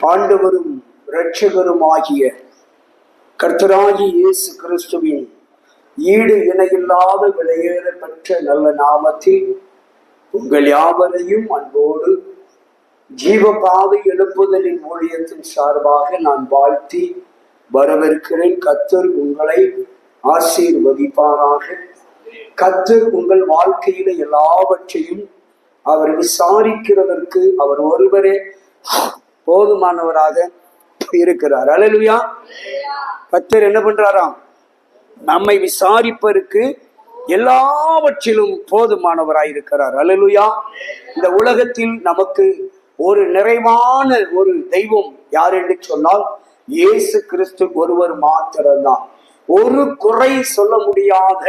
ஆண்டவரும் இரட்சகருமாகிய கர்த்தராகிய இயேசு கிறிஸ்துவின் ஈடு இணையில்லாத விலையேற பெற்ற நல்ல நாமத்தில் உங்கள் யாவரையும் அன்போடு ஜீவபாதை எழுப்புதலின் ஊழியத்தின் சார்பாக நான் வாழ்த்தி வரவிருக்கிறேன். கர்த்தர் உங்களை ஆசீர்வதிப்பாராக. கர்த்தர் உங்கள் வாழ்க்கையில எல்லாவற்றையும் அவர் விசாரிக்கிறதற்கு அவர் ஒருவரே போதுமானவராக இருக்கிறார். அல்லேலூயா. கர்த்தர் என்ன பண்றாராம்? நம்மை விசாரிப்பதற்கு எல்லாவற்றிலும் போதுமானவராய் இருக்கிறார். அல்லேலூயா. இந்த உலகத்தில் நமக்கு ஒரு நிறைவான ஒரு தெய்வம் யார் என்று சொன்னால் இயேசு கிறிஸ்து ஒருவர் மாத்திரம்தான். ஒரு குறை சொல்ல முடியாத,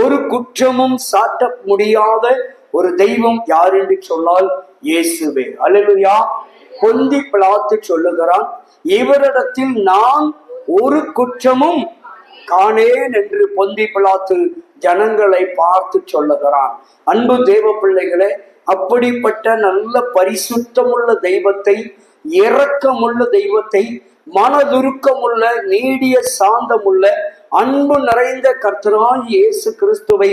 ஒரு குற்றமும் சாட்ட முடியாத ஒரு தெய்வம் யார் என்று சொன்னால் இயேசுவே. அல்லேலூயா. பொந்தி பிலாத்து சொல்லுகிறான், இவரிடத்தில் நான் ஒரு குற்றமும் காணேன் என்று பொந்தி பிலாத்து ஜனங்களை பார்த்து சொல்லுகிறான். அன்பு தேவ பிள்ளைகளே, அப்படிப்பட்ட நல்ல பரிசுத்தமுள்ள தெய்வத்தை, இரக்கமுள்ள தெய்வத்தை, மனதுருக்கமுள்ள நீடிய சாந்தமுள்ள அன்பு நிறைந்த கர்த்தராகிய இயேசு கிறிஸ்துவை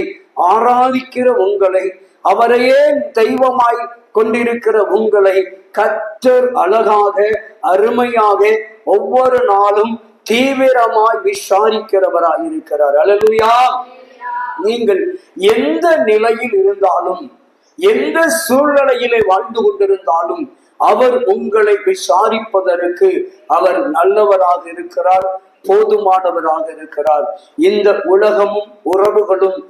ஆராதிக்கிற உங்களை, அவரையே தெய்வமாய் கொண்டிருக்கிற உங்களை கர்த்தர் அழகாக அருமையாக ஒவ்வொரு நாளும் தீவிரமாய் விசாரிக்கிறவராய் இருக்கிறார். அல்லேலூயா. நீங்கள் எந்த நிலையில் இருந்தாலும், எந்த சூழ்நிலையிலே வாழ்ந்து கொண்டிருந்தாலும் அவர் உங்களை விசாரிப்பதற்கு அவர் நல்லவராக இருக்கிறார், போதுமானவராக இருக்கிறார். இந்த உலகமும் உறவுகளும்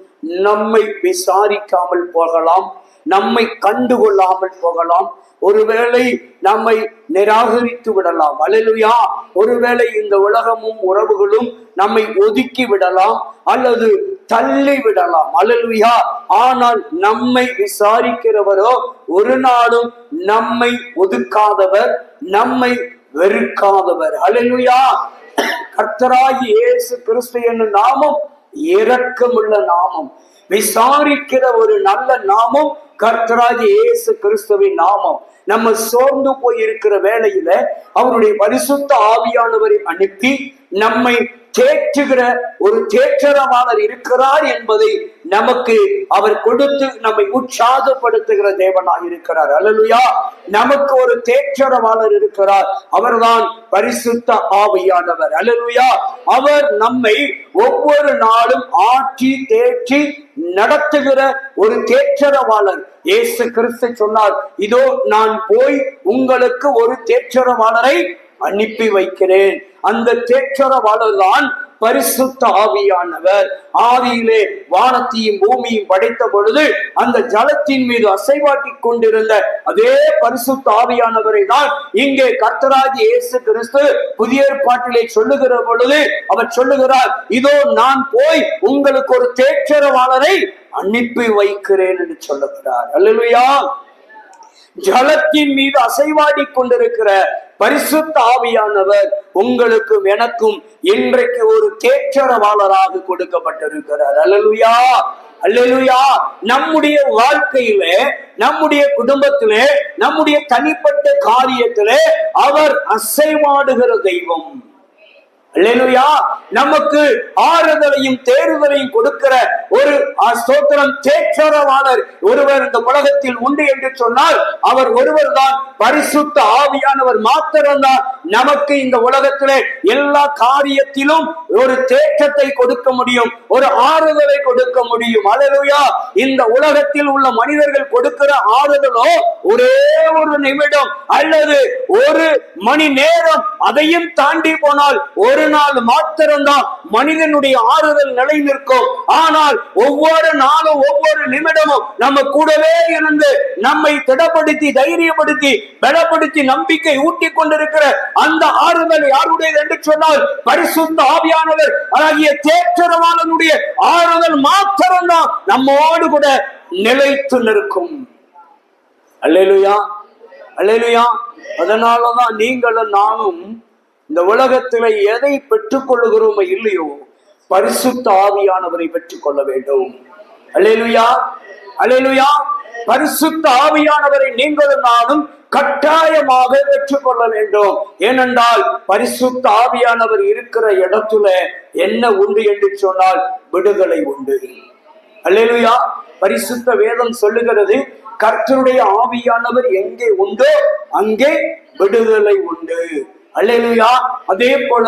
நம்மை விசாரிக்காமல் போகலாம், நம்மை கண்டுகொள்ளாமல் போகலாம், ஒருவேளை நம்மை நிராகரித்து விடலாம். அல்லேலூயா. ஒருவேளை இந்த உலகமும் உறவுகளும் நம்மை ஒதுக்கி விடலாம் அல்லது தள்ளி விடலாம். அல்லேலூயா. ஆனால் நம்மை விசாரிக்கிறவரோ ஒரு நாளும் நம்மை ஒதுக்காதவர், நம்மை வெறுக்காதவர். அல்லேலூயா. கர்த்தராகிய இயேசு கிறிஸ்து என்னும் நாமம் இரக்கமுள்ள நாமம், விசாரிக்கிற ஒரு நல்ல நாமம் கர்த்தராகிய இயேசு கிறிஸ்துவின் நாமம். நம்ம சோர்ந்து போய் இருக்கிற வேளையில அவருடைய பரிசுத்த ஆவியானவரை அனுப்பி நம்மை தேற்றுகிற ஒரு தேற்றரவாளர் இருக்கிறார் என்பதை நமக்கு அவர் கொடுத்து நம்மை உற்சாகப்படுத்துகிற தேவனாய் இருக்கிறார். அல்லேலூயா. நமக்கு ஒரு தேற்றரவாளர் இருக்கிறார், அவர்தான் பரிசுத்த ஆவியானவர். அல்லேலூயா. அவர் நம்மை ஒவ்வொரு நாளும் ஆற்றி தேற்றி நடத்துகிற ஒரு தேற்றரவாளர். இயேசு கிறிஸ்து சொன்னார், இதோ நான் போய் உங்களுக்கு ஒரு தேற்றரவாளரை அனுப்பி வைக்கிறேன். அந்த தேற்றரவாளர் தான் பரிசுத்த ஆவியானவர். ஆதியிலே வானத்தையும் பூமியும் படைத்த பொழுது அந்த ஜலத்தின் மீது அசைவாட்டி கொண்டிருந்த அதே பரிசுத்த ஆவியானவரை தான் இங்கே கர்த்தராகிய இயேசு கிறிஸ்து புதிய ஏற்பாட்டிலே சொல்லுகிற பொழுது அவர் சொல்லுகிறார், இதோ நான் போய் உங்களுக்கு ஒரு தேற்றரவாளரை அனுப்பி வைக்கிறேன் என்று சொல்லுகிறார். அல்லேலூயா. ஜலத்தின் மீது அசைவாடி கொண்டிருக்கிற பரிசுத்த ஆவியானவர் உங்களுக்கும் எனக்கும் இன்றைக்கு ஒரு தேற்றரவாளராக கொடுக்கப்பட்டிருக்கிறார். அல்லேலூயா. அல்லேலூயா. நம்முடைய வாழ்க்கையிலே, நம்முடைய குடும்பத்திலே, நம்முடைய தனிப்பட்ட காரியத்திலே அவர் அசைவாடுகிற தெய்வம். அல்லேலூயா. நமக்கு ஆறுதலையும் தேறுதலையும் கொடுக்கிற ஒரு ஸ்தோத்திரம் தேற்றரவாளர் ஒருவர் இந்த உலகத்தில் உண்டு என்று சொன்னால் அவர் ஒருவர் தான் பரிசுத்த ஆவியானவர் மாத்திரம்தான் நமக்கு இந்த உலகத்திலே எல்லா காரியத்திலும் ஒரு தேற்றத்தை கொடுக்க முடியும், ஒரு ஆறுதலை கொடுக்க முடியும். அல்லேலூயா. இந்த உலகத்தில் உள்ள மனிதர்கள் கொடுக்கிற ஆறுதலோ ஒரே ஒரு நிமிடம் அல்லது ஒரு மணி நேரம், அதையும் தாண்டி போனால் ஒரு நாள் மாத்திரம்தான் மனிதனுடைய ஆறுதல் நிலை நிற்கும். ஆனால் ஒவ்வொரு நாளும் ஒவ்வொரு நிமிடமும் நம்ம கூடவே இருந்து நம்மை திடப்படுத்தி, தைரியப்படுத்தி, பலப்படுத்தி, நம்பிக்கை ஊட்டி கொண்டிருக்கிற அந்த ஆறுதல் யாருடையது என்று சொன்னால் பரிசுத்த ஆவியானவர் ஆகிய தேற்றரவாளனுடைய ஆறுதல் மாத்திரம்தான் நம்மோடு கூட நிலைத்து நிற்கும். அல்லேலூயா. அல்லேலூயா. அதனாலதான் நீங்களும் நானும் இந்த உலகத்தில எதை பெற்றுக் கொள்ளுகிறோமோ இல்லையோ பரிசுத்த ஆவியானவரை பெற்றுக் கொள்ள வேண்டும். அல்லேலூயா. அல்லேலூயா. பரிசுத்த ஆவியானவரை நீங்களும் நானும் கட்டாயமாக நிச்சயமாக பெற்றுக்கொள்ள வேண்டும். ஏனென்றால் பரிசுத்த ஆவியானவர் இருக்கிற இடத்துல என்ன உண்டு என்று சொன்னால் விடுதலை உண்டு. அல்லேலூயா. பரிசுத்த வேதம் சொல்லுகிறது, கர்த்தருடைய ஆவியானவர் எங்கே உண்டோ அங்கே விடுதலை உண்டு. அல்லேலூயா. அதே போல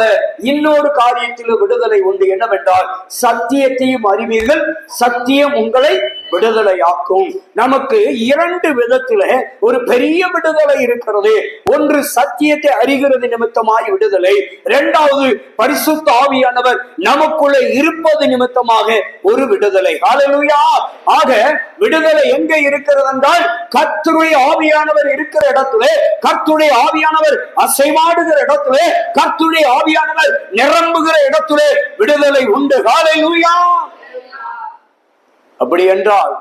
இன்னொரு காரியத்தில் விடுதலை உண்டு. என்னவென்றால் சத்தியத்தையும் அறிவீர்கள், சத்தியம் உங்களை விடுதலையாக்கும். நமக்கு இரண்டு விதத்தில ஒரு பெரிய விடுதலை இருக்கிறது. ஒன்று சத்தியத்தை அறிகிறது நிமித்தமாய் விடுதலை, இரண்டாவது பரிசுத்த ஆவியானவர் நமக்குள்ளே இருப்பது நிமித்தமாக ஒரு விடுதலை. ஹல்லேலூயா. ஆக விடுதலை எங்கே இருக்கிறது என்றால் கர்த்தருடைய ஆவியானவர் இருக்கிற இடத்திலே, கர்த்தருடைய ஆவியானவர் அசைவாடுகிற இடத்திலே, கர்த்தருடைய ஆவியானவர் நிரம்புகிற இடத்திலே விடுதலை உண்டு. ஹல்லேலூயா. அப்படி என்றால்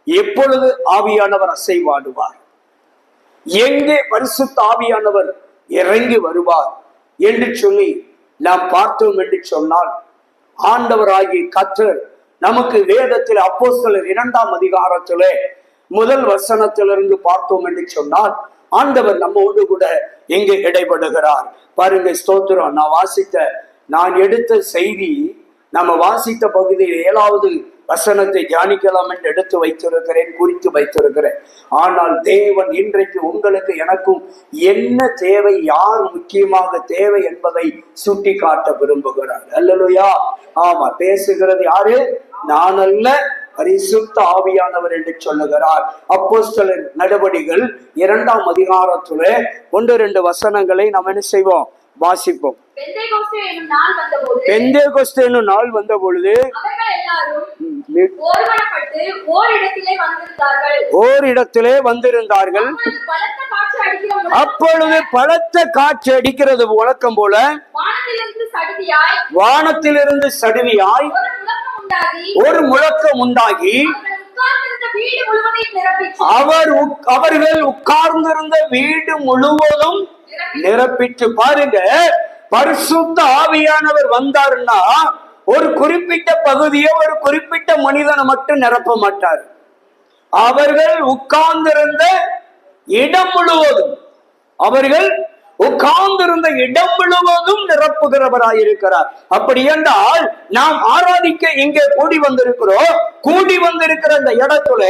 எப்பொழுது ஆவியானவர் அசைவாடுவார், எங்கே பரிசுத்த ஆவியானவர் இறங்கி வருவார் என்று சொல்லி நாம் பார்த்தோம் என்று சொன்னால், ஆண்டவராகிய கர்த்தர் நமக்கு வேதத்தில் அப்போஸ்தலர் 2ஆம் அதிகாரத்திலே 1 வசனத்திலிருந்து பார்த்தோம் என்று சொன்னால், ஆண்டவர் நம்மோடு கூட எங்கே இடைபடுகிறார் பாருங்க. ஸ்தோத்திரம். நான் எடுத்த செய்தி, நம்ம வாசித்த பகுதியில் 7வது வசனத்தை தியானிக்கலாம் என்று எடுத்து வைத்திருக்கிறேன், குறித்து வைத்திருக்கிறேன். ஆனால் தேவன் இன்றைக்கு உங்களுக்கு எனக்கும் என்ன தேவை, யார் முக்கியமாக தேவை என்பதை சுட்டி காட்ட விரும்புகிறார். அல்லேலூயா. ஆமா, பேசுகிறது யாரு? நான் அல்ல, பரிசுத்த ஆவியானவர் என்று சொல்லுகிறார். அப்போஸ்தலர் நடவடிக்கைகள் 2ஆம் அதிகாரத்திலே 1-2 வசனங்களை நாம் என்ன செய்வோம்? வாசிப்போம். பெந்தேகொஸ்தே என்னும் நாள் வந்த பொழுது ஓரிடத்திலே வந்திருந்தார்கள். அப்பொழுது பலத்த காற்று அடிக்கிறது வழக்கம் போல வானத்திலிருந்து சடுதியாய் ஒரு முழக்கம் உண்டாகி அவர்கள் உட்கார்ந்திருந்த வீடு முழுவதும் நிரப்பிட்டு. பாருங்க, பரிசுத்த ஆவியானவர் வந்தாருன்னா ஒரு குறிப்பிட்ட பகுதியை, ஒரு குறிப்பிட்ட மனிதனை மட்டும் நிரப்ப மாட்டார். அவர்கள் உட்கார்ந்திருந்த இடம் முழுவதும், அவர்கள் உட்கார்ந்திருந்த இடம் முழுவதும் நிரப்புகிறவராயிருக்கிறார். அப்படி என்றால் நாம் ஆராதிக்க இங்கே கூடி வந்திருக்கிறோம். கூடி வந்திருக்கிற இந்த இடத்துல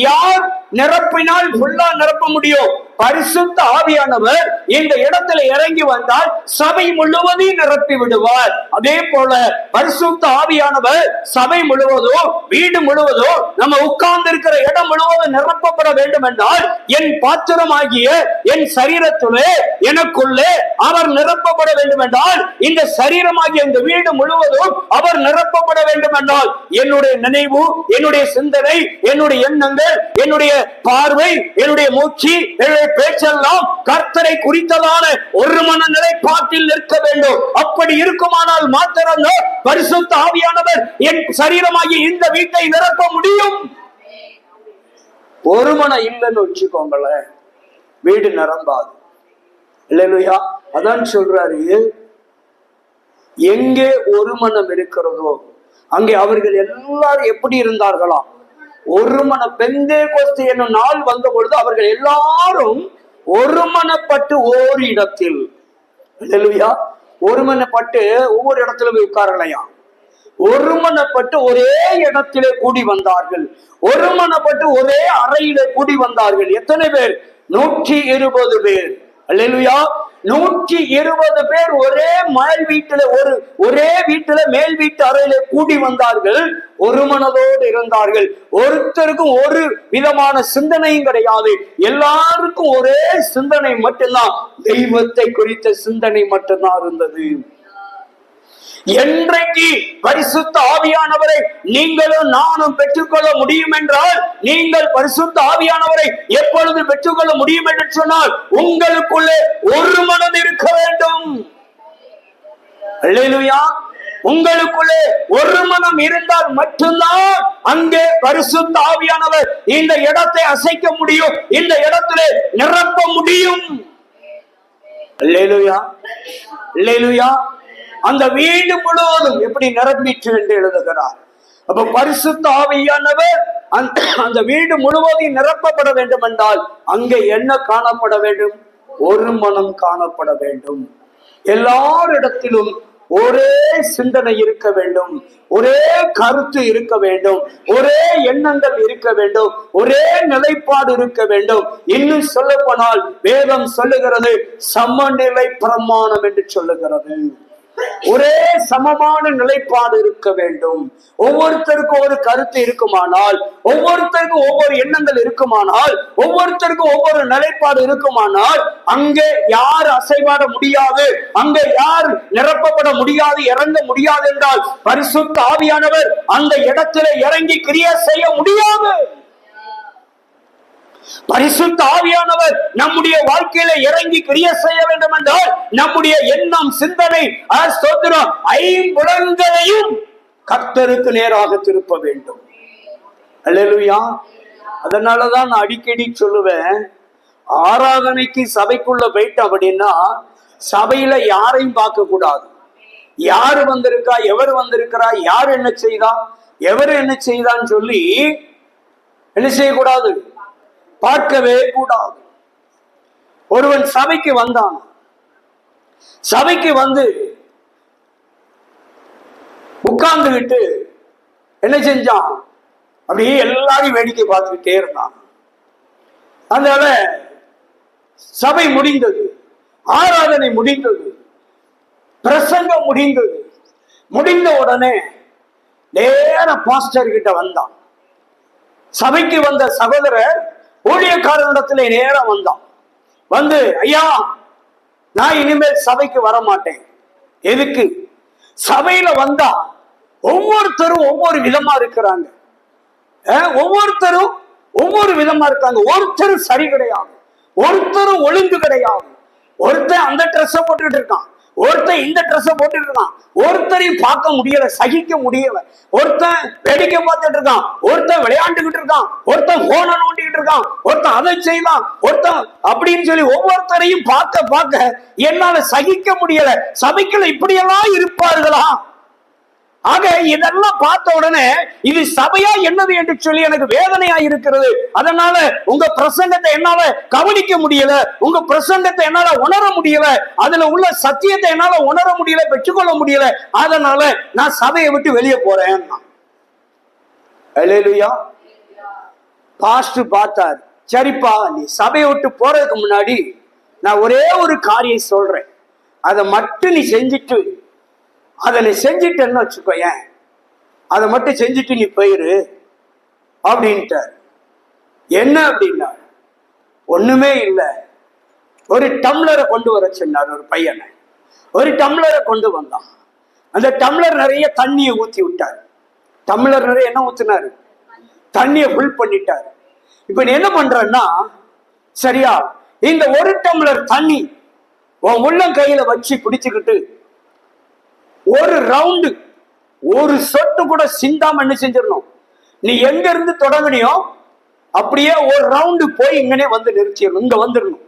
யார் நிரப்பினால் ஃபுல்லா நிரப்ப முடியும்? பரிசுத்த ஆவியானவர் இந்த இடத்துல இறங்கி வந்தால் சபை முழுவதையும் நிரப்பி விடுவார். அதே போல பரிசுத்த ஆவியானவர் சபை முழுவதும், வீடு முழுவதும், நம்ம உட்கார்ந்து இருக்கிற இடம் முழுவதும் நிரப்பப்பட வேண்டும் என்றால் என் பாத்திரமாகிய என் சரீரத்திலே, எனக்குள்ளே அவர் நிரப்பப்பட வேண்டும் என்றால், இந்த சரீரமாகிய இந்த வீடு முழுவதும் அவர் நிரப்பப்பட வேண்டும் என்றால் என்னுடைய நினைவு, என்னுடைய சிந்தனை, என்னுடைய எண்ணங்கள், என்னுடைய பார்வை, என்னுடைய மூச்சு, என்னுடைய பேச்செல்லாம் கர்த்தரை குறித்ததான ஒரு மன நிலைப்பாட்டில் நிற்க வேண்டும். அப்படி இருக்குமானால் மாத்திரம்தான் பரிசுத்த ஆவியானவர் என் சரீரமாகி இந்த வீட்டை நிரப்ப முடியும். ஒரு மனம் இல்லைன்னு வச்சுக்கோங்களேன், வீடு நிரம்பாது. இல்லையா? அதான் சொல்றாரு, எங்கே ஒரு மனம் இருக்கிறதோ அங்கே அவர்கள் எல்லாரும் எப்படி இருந்தார்களாம்? ஒரு மன பெந்தேகொஸ்தே என்னும் நாள் வந்த பொழுது அவர்கள் எல்லாரும் ஒருமனப்பட்டு ஓர் இடத்தில், அல்லேலூயா, ஒருமனப்பட்டு ஒவ்வொரு இடத்துல போய் உட்காரலையா, ஒருமனப்பட்டு ஒரே இடத்திலே கூடி வந்தார்கள். ஒருமனப்பட்டு ஒரே அறையிலே கூடி வந்தார்கள். எத்தனை பேர்? 120 பேர். அல்லேலூயா. 120 பேர் ஒரே மேல் வீட்டுல, ஒரே வீட்டுல மேல் வீட்டு அறையில கூடி வந்தார்கள். ஒரு மனதோடு இருந்தார்கள். ஒருத்தருக்கும் ஒரு விதமான சிந்தனையும் கிடையாது. எல்லாருக்கும் ஒரே சிந்தனை மட்டும்தான், தெய்வத்தை குறித்த சிந்தனை மட்டும்தான் இருந்தது. என்றைக்கு பரிசுத்த ஆவியானவரை நீங்களும் நானும் பெற்றுக்கொள்ள முடியும் என்றால், நீங்கள் பரிசுத்த ஆவியானவரை எப்பொழுது பெற்றுக்கொள்ள முடியும் என்று சொன்னால், உங்களுக்குள்ளே ஒரு மனம் இருக்க வேண்டும். அல்லேலூயா. உங்களுக்குள்ளே ஒரு மனம் இருந்தால் மட்டும்தான் அங்கே பரிசுத்த ஆவியானவர் இந்த இடத்தை அசைக்க முடியும், இந்த இடத்திலே நிரப்ப முடியும். அல்லேலூயா, அல்லேலூயா. அந்த வீடு முழுவதும் எப்படி நிரம்பிற்று என்று எழுதுகிறார். அப்ப பரிசுத்த ஆவியானவர் அந்த வீடு முழுவதும் நிரப்பப்பட வேண்டும் என்றால் அங்கே என்ன காணப்பட வேண்டும்? ஒரு மனம் காணப்பட வேண்டும். எல்லாரிடத்திலும் ஒரே சிந்தனை இருக்க வேண்டும், ஒரே கருத்து இருக்க வேண்டும், ஒரே எண்ணங்கள் இருக்க வேண்டும், ஒரே நிலைப்பாடு இருக்க வேண்டும். இன்னும் சொல்ல போனால் வேதம் சொல்லுகிறது சமநிலை பிரமாணம் என்று சொல்லுகிறது. ஒரே சமமான நிலைப்பாடு இருக்க வேண்டும். ஒவ்வொருத்தருக்கும் ஒரு கருத்து இருக்குமானால், ஒவ்வொருத்தருக்கும் ஒவ்வொரு எண்ணங்கள் இருக்குமானால், ஒவ்வொருத்தருக்கும் ஒவ்வொரு நிலைப்பாடு இருக்குமானால், அங்கே யார் அசைவாட முடியாது, அங்கே யார் நிரப்பப்பட முடியாது, இறங்க முடியாது என்றால் பரிசுத்த ஆவியானவர் அந்த இடத்திலே இறங்கி கிரியை செய்ய முடியாது. பரிசுத்த ஆவியானவர் நம்முடைய வாழ்க்கையில இறங்கி கிரியை செய்ய வேண்டும் என்றால் நம்முடைய எண்ணம், சிந்தனை, ஸ்தோத்திரம், ஐம்புலன்களையும் கர்த்தருக்கு நேராக திருப்ப வேண்டும். அல்லேலூயா. அதனாலதான் நான் அடிக்கடி சொல்லுவேன், ஆராதனைக்கு சபைக்குள்ள போயிட்டோம் அப்படின்னா சபையில யாரையும் பார்க்க கூடாது. யாரு வந்திருக்கா, எவர் வந்திருக்கிறா, யார் என்ன செய்தா, எவர் என்ன செய்தான்னு சொல்லி என்ன செய்யக்கூடாது, பார்க்கவே கூடாது. ஒருவன் சபைக்கு வந்தான், சபைக்கு வந்து உட்கார்ந்துகிட்டு என்ன செஞ்சான், அப்படியே எல்லாரையும் வேடிக்கை பார்த்துக்கிட்டே இருந்தான். அதனால சபை முடிந்தது, ஆராதனை முடிந்தது, பிரசங்கம் முடிந்தது. முடிந்த உடனே நேர பாஸ்டர் கிட்ட வந்தான். சபைக்கு வந்த சகோதரர் ஊழியக்காரனிடத்திலே நேரம் வந்தான். வந்து, ஐயா, நான் இனிமேல் சபைக்கு வர மாட்டேன். எதுக்கு? சபையில வந்தா ஒவ்வொருத்தரும் ஒவ்வொரு விதமா இருக்கிறாங்க, ஒவ்வொருத்தரும் ஒவ்வொரு விதமா இருக்காங்க. ஒருத்தரும் சரி கிடையாது, ஒருத்தரும் ஒழுங்கு கிடையாது. ஒருத்தன் அந்த ட்ரெஸ் போட்டுக்கிட்டு இருக்கான், ஒருத்தன் இந்த ட்ரெஸ் போட்டுட்டு இருக்கான். ஒருத்தரையும் பார்க்க முடியல, சகிக்க முடியல. ஒருத்தன் வேடிக்கை பார்த்துட்டு இருக்கான், ஒருத்தன் விளையாண்டுகிட்டு இருக்கான், ஒருத்தன் போன நோண்டிக்கிட்டு இருக்கான், ஒருத்தன் அதை செய்யலாம், ஒருத்தன் அப்படின்னு சொல்லி ஒவ்வொருத்தரையும் பார்க்க பார்க்க என்னால சகிக்க முடியல. சபைக்குள்ள இப்படியெல்லாம் இருப்பார்களா? ஆக இதெல்லாம் பார்த்த உடனே இது சபையா என்னது என்று சொல்லி எனக்கு வேதனையா இருக்கிறது. அதனால உங்க பிரசங்கத்தை என்னால கவனிக்க முடியல, உங்க பிரசங்கத்தை என்னால உணர முடியல, அதுல உள்ள சத்தியத்தை என்னால உணர முடியல, பெற்றுக்கொள்ள முடியல. அதனால நான் சபையை விட்டு வெளியே போறேன். அல்லேலூயா. பாஸ்டர் பார்த்தார், சரிப்பா, நீ சபையை விட்டு போறதுக்கு முன்னாடி நான் ஒரே ஒரு காரியம் சொல்றேன், அதை மட்டும் நீ செஞ்சுட்டு, அதை நீ செஞ்சுட்டேன்னு வச்சுக்கோயேன், அதை மட்டும் செஞ்சுட்டு நீ போயிரு அப்படின்ட்டார். என்ன அப்படின்னா, ஒண்ணுமே இல்லை, ஒரு டம்ளரை கொண்டு வர சொன்னார். ஒரு பையனை ஒரு டம்ளரை கொண்டு வந்தான். அந்த டம்ளர் நிறைய தண்ணியை ஊத்தி விட்டார். டம்ளர் நிறைய என்ன ஊத்தினாரு, தண்ணியை ஃபுல் பண்ணிட்டார். இப்ப நீ என்ன பண்றன்னா, சரியா, இந்த ஒரு டம்ளர் தண்ணி உன் உள்ளம் கையில வச்சு பிடிச்சுக்கிட்டு ஒரு ரவுண்டு, ஒரு சொட்டு கூட சிந்தாம என்ன செஞ்சிடணும், நீ எங்க இருந்து தொடங்கினியோ அப்படியே ஒரு ரவுண்டு போய் இங்கனே வந்து நிறுத்திடணும், இங்க வந்துடணும்.